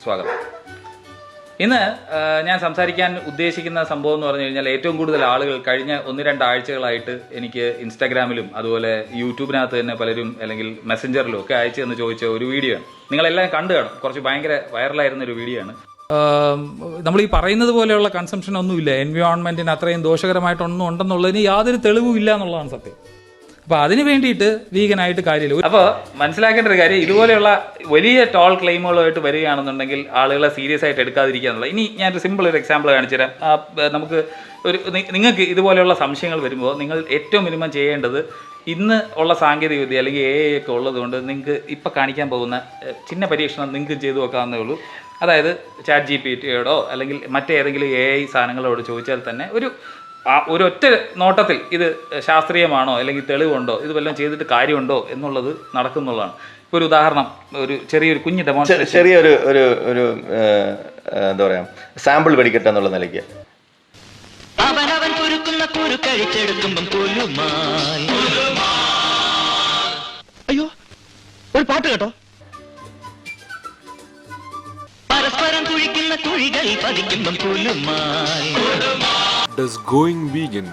സ്വാഗതം. ഇന്ന് ഞാൻ സംസാരിക്കാൻ ഉദ്ദേശിക്കുന്ന സംഭവം എന്ന് പറഞ്ഞു കഴിഞ്ഞാൽ ഏറ്റവും കൂടുതൽ ആളുകൾ കഴിഞ്ഞ 1-2 ആഴ്ചകളായിട്ട് എനിക്ക് ഇൻസ്റ്റാഗ്രാമിലും അതുപോലെ യൂട്യൂബിനകത്ത് തന്നെ പലരും അല്ലെങ്കിൽ മെസ്സഞ്ചറിലും ഒക്കെ അയച്ചു എന്ന് ചോദിച്ച ഒരു വീഡിയോ ആണ്. നിങ്ങളെല്ലാം കണ്ടു കാണും. കുറച്ച് ഭയങ്കര വൈറലായിരുന്ന ഒരു വീഡിയോ ആണ്. നമ്മൾ ഈ പറയുന്നത് പോലെയുള്ള കൺസംഷൻ ഒന്നുമില്ല, എൻവയോൺമെൻറ്റിന് അത്രയും ദോഷകരമായിട്ടൊന്നും ഉണ്ടെന്നുള്ളതിന് യാതൊരു തെളിവും ഇല്ല എന്നുള്ളതാണ് സത്യം. അപ്പോൾ അതിന് വേണ്ടിയിട്ട് വീഗനായിട്ട് കാര്യമില്ല. അപ്പോൾ മനസ്സിലാക്കേണ്ട ഒരു കാര്യം, ഇതുപോലെയുള്ള വലിയ ടോൾ ക്ലെയിമുകളുമായിട്ട് വരികയാണെന്നുണ്ടെങ്കിൽ ആളുകളെ സീരിയസ് ആയിട്ട് എടുക്കാതിരിക്കുക എന്നുള്ളത്. ഇനി ഞാനൊരു സിമ്പിൾ ഒരു എക്സാമ്പിൾ കാണിച്ചു തരാം. നമുക്ക് നിങ്ങൾക്ക് ഇതുപോലെയുള്ള സംശയങ്ങൾ വരുമ്പോൾ നിങ്ങൾ ഏറ്റവും മിനിമം ചെയ്യേണ്ടത്, ഇന്ന് ഉള്ള സാങ്കേതിക വിദ്യ അല്ലെങ്കിൽ AI ഒക്കെ ഉള്ളതുകൊണ്ട് നിങ്ങൾക്ക് ഇപ്പോൾ കാണിക്കാൻ പോകുന്ന ചിന്ന പരീക്ഷണം നിങ്ങൾക്ക് ചെയ്തു വെക്കാവുന്നേ ഉള്ളൂ. അതായത് ChatGPTയോടോ അല്ലെങ്കിൽ മറ്റേതെങ്കിലും AI സാധനങ്ങളോട് ചോദിച്ചാൽ തന്നെ ഒരൊറ്റ നോട്ടത്തിൽ ഇത് ശാസ്ത്രീയമാണോ അല്ലെങ്കിൽ തെളിവുണ്ടോ, ഇത് വല്ലതും ചെയ്തിട്ട് കാര്യമുണ്ടോ എന്നുള്ളത് നടക്കുന്നുള്ളതാണ്. ഇപ്പോൾ ഒരു ഉദാഹരണം, ഒരു ചെറിയൊരു കുഞ്ഞ് ഡെമോൺസ്ട്രേഷൻ, ചെറിയൊരു ഒരു എന്താ പറയാ സാമ്പിൾ പഠിക്കട്ടെ എന്നുള്ള നിലയ്ക്ക്. അയ്യോ, ഒരു പാട്ട് കേട്ടോ. പരസ്പരം കുഴിക്കുന്ന കുഴികൾ പതിക്കുമ്പം കുലുമായി. Does going vegan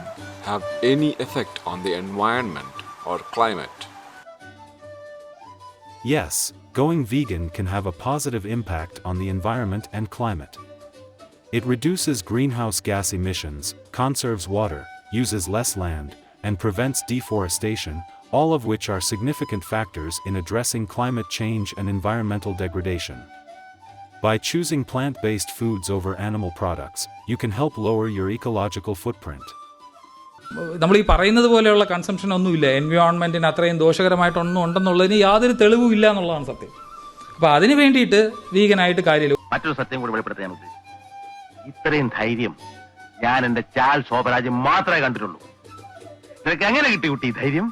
have any effect on the environment or climate? Yes, going vegan can have a positive impact on the environment and climate. It reduces greenhouse gas emissions, conserves water, uses less land, and prevents deforestation, all of which are significant factors in addressing climate change and environmental degradation. By choosing plant-based foods over animal products, you can help lower your ecological footprint. നമ്മൾ ഈ പറയുന്നത് പോലെയുള്ള consumption ഒന്നുമില്ല, എൻവയോൺമെൻറ്റിന് അത്രയും ദോഷകരമായിട്ടൊന്നും ഉണ്ടെന്നുള്ളതിന് യാതൊരു തെളിവും ഇല്ല എന്നുള്ളതാണ് സത്യം. അപ്പോൾ അതിന് വേണ്ടിയിട്ട് വീഗനായിട്ട് കാര്യമില്ല. മറ്റൊരു സത്യം കൂടി വെളിപ്പെടുത്താൻ ഉദ്ദേശിച്ചു. ഇത്രയും ധൈര്യം ഞാൻ എന്റെ ചാൽ ശോഭരാജ് മാത്രമേ കണ്ടിട്ടുള്ളൂ. നിനക്ക് എങ്ങനെ കിട്ടി കുട്ടി ധൈര്യം?